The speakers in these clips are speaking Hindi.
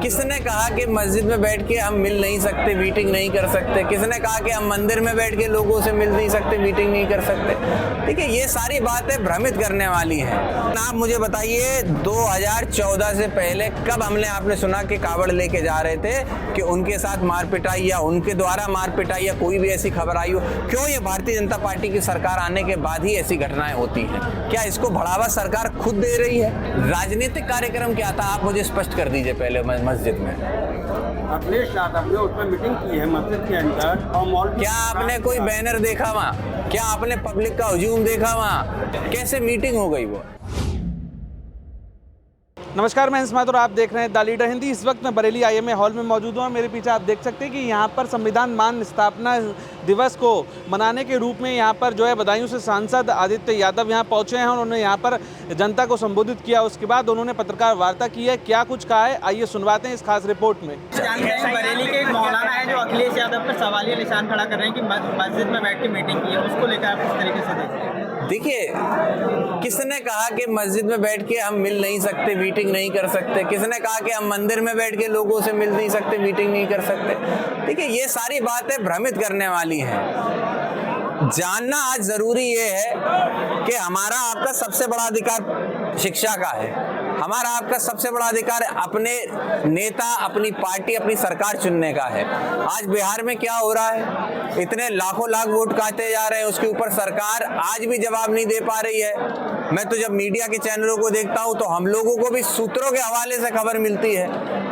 किसने कहा कि मस्जिद में बैठ के हम मिल नहीं सकते, मीटिंग नहीं कर सकते? किसने कहा कि हम मंदिर में बैठ के लोगों से मिल नहीं सकते, मीटिंग नहीं कर सकते? देखिए, ये सारी बातें भ्रमित करने वाली हैं। आप मुझे बताइए, 2014 से पहले कब हमने आपने सुना कि कावड़ लेके जा रहे थे कि उनके साथ मार पिटाई या उनके द्वारा मार पिटाई या कोई भी ऐसी खबर आई हो? क्यों ये भारतीय जनता पार्टी की सरकार आने के बाद ही ऐसी घटनाएं होती हैं? क्या इसको बढ़ावा सरकार खुद दे रही है? राजनीतिक कार्यक्रम क्या था, आप मुझे स्पष्ट कर दीजिए पहले। मस्जिद में अखिलेश यादव ने उसमें मीटिंग की है मस्जिद के अंदर, और मॉल। क्या आपने कोई बैनर देखा वहाँ? क्या आपने पब्लिक का हुजूम देखा वहाँ? कैसे मीटिंग हो गई वो? नमस्कार, मैं हिस्मात और आप देख रहे हैं द लीडर हिंदी। इस वक्त मैं बरेली IMA हॉल में मौजूद हूँ। मेरे पीछे आप देख सकते हैं कि यहाँ पर संविधान मान स्थापना दिवस को मनाने के रूप में यहाँ पर जो है बदायूं से सांसद आदित्य यादव यहाँ पहुँचे हैं। उन्होंने यहाँ पर जनता को संबोधित किया। उसके बाद उन्होंने पत्रकार वार्ता की है। क्या कुछ कहा है, आइए सुनवाते हैं इस खास रिपोर्ट में। बरेली के एक मौलाना है जो अखिलेश यादव पर सवालिया निशान खड़ा कर रहे हैं कि मस्जिद में बैठ के मीटिंग की है, उसको लेकर आप किस तरीके से देखते हैं? देखिए, किसने कहा कि मस्जिद में बैठ के हम मिल नहीं सकते, मीटिंग नहीं कर सकते? किसने कहा कि हम मंदिर में बैठ के लोगों से मिल नहीं सकते, मीटिंग नहीं कर सकते? देखिए, ये सारी बातें भ्रमित करने वाली हैं। जानना आज जरूरी ये है कि हमारा आपका सबसे बड़ा अधिकार शिक्षा का है। हमारा आपका सबसे बड़ा अधिकार अपने नेता, अपनी पार्टी, अपनी सरकार चुनने का है। आज बिहार में क्या हो रहा है? इतने लाखों लाख वोट काटे जा रहे हैं, उसके ऊपर सरकार आज भी जवाब नहीं दे पा रही है। मैं तो जब मीडिया के चैनलों को देखता हूं तो हम लोगों को भी सूत्रों के हवाले से खबर मिलती है।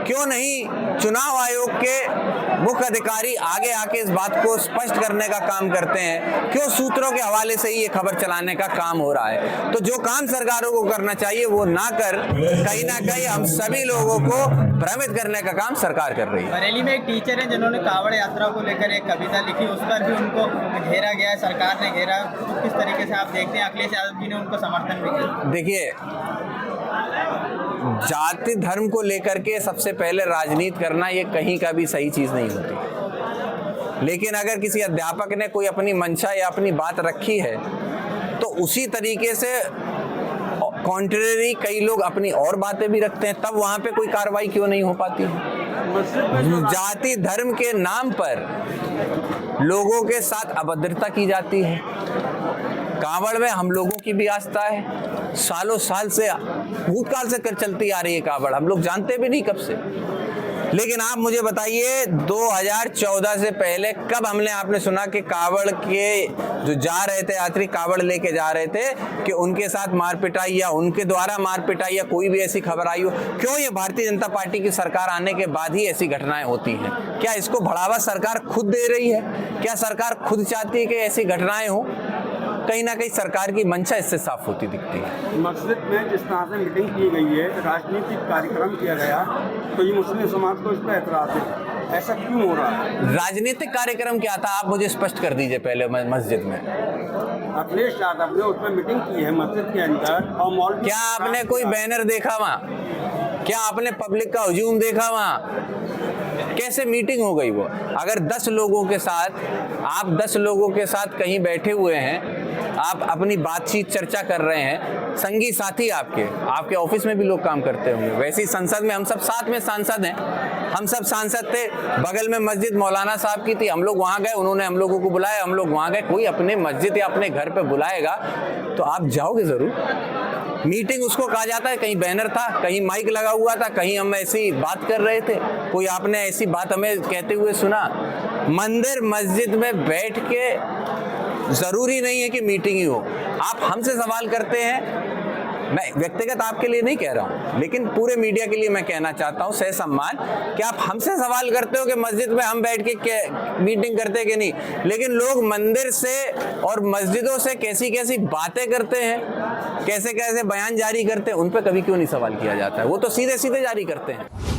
क्यों नहीं चुनाव आयोग के मुख्य अधिकारी आगे आके इस बात को स्पष्ट करने का काम करते हैं? क्यों सूत्रों के हवाले से ही ये खबर चलाने का काम हो रहा है? तो जो काम सरकारों को करना चाहिए वो ना कर कहीं ना कहीं हम सभी लोगों को भ्रमित करने का काम सरकार कर रही है। बरेली में एक टीचर है जिन्होंने कावड़ यात्रा को लेकर एक कविता लिखी, उस पर भी उनको घेरा गया, सरकार ने घेरा। तो किस तरीके से आप देखते हैं? अखिलेश यादव जी ने उनको समर्थन भी किया। देखिए, जाति धर्म को लेकर के सबसे पहले राजनीति करना ये कहीं का भी सही चीज नहीं होती। लेकिन अगर किसी अध्यापक ने कोई अपनी मंशा या अपनी बात रखी है तो उसी तरीके से कॉन्ट्रेरी कई लोग अपनी और बातें भी रखते हैं, तब वहां पे कोई कार्रवाई क्यों नहीं हो पाती है? जाति धर्म के नाम पर लोगों के साथ अभद्रता की जाती है। कावड़ में हम लोगों की भी आस्था है, सालों साल से भूतकाल से कर चलती आ रही है कावड़, हम लोग जानते भी नहीं कब से। लेकिन आप मुझे बताइए, 2014 से पहले कब हमने आपने सुना कि कावड़ के जो जा रहे थे यात्री, कावड़ लेके जा रहे थे, कि उनके साथ मार पिटाई या उनके द्वारा मार पिटाई या कोई भी ऐसी खबर आई हो? क्यों ये भारतीय जनता पार्टी की सरकार आने के बाद ही ऐसी घटनाएं होती हैं? क्या इसको बढ़ावा सरकार खुद दे रही है? क्या सरकार खुद चाहती है कि ऐसी घटनाएं हो? कहीं ना कहीं सरकार की मंशा इससे साफ होती दिखती है। मस्जिद में जिस तरह से मीटिंग की गई है, राजनीतिक कार्यक्रम किया गया, तो ये मुस्लिम समाज को इस पर एतराज है। ऐसा क्यों हो रहा है? राजनीतिक कार्यक्रम क्या था, आप मुझे स्पष्ट कर दीजिए पहले। मस्जिद में अखिलेश यादव ने उसमें मीटिंग की है मस्जिद के अंदर, और मॉल। क्या आपने कोई बैनर देखा वहाँ? क्या आपने पब्लिक का हुजूम देखा वहाँ? कैसे मीटिंग हो गई वो? अगर 10 लोगों के साथ, आप 10 लोगों के साथ कहीं बैठे हुए हैं, आप अपनी बातचीत चर्चा कर रहे हैं, संगी साथी आपके ऑफिस में भी लोग काम करते होंगे, वैसे ही संसद में हम सब साथ में सांसद हैं, हम सब सांसद थे। बगल में मस्जिद मौलाना साहब की थी, हम लोग वहाँ गए, उन्होंने हम लोगों को बुलाया, हम लोग वहाँ गए। कोई अपने मस्जिद या अपने घर पे बुलाएगा तो आप जाओगे जरूर। मीटिंग उसको कहा जाता है, कहीं बैनर था, कहीं माइक लगा हुआ था, कहीं हम ऐसी बात कर रहे थे, कोई आपने ऐसी बात हमें कहते हुए सुना? मंदिर मस्जिद में बैठ के जरूरी नहीं है कि मीटिंग ही हो। आप हमसे सवाल करते हैं, मैं व्यक्तिगत आपके लिए नहीं कह रहा हूं, लेकिन पूरे मीडिया के लिए मैं कहना चाहता हूं सह सम्मान कि आप हमसे सवाल करते हो कि मस्जिद में हम बैठ के मीटिंग करते कि नहीं, लेकिन लोग मंदिर से और मस्जिदों से कैसी कैसी बातें करते हैं, कैसे कैसे बयान जारी करते हैं, उन पर कभी क्यों नहीं सवाल किया जाता है? वो तो सीधे सीधे जारी करते हैं।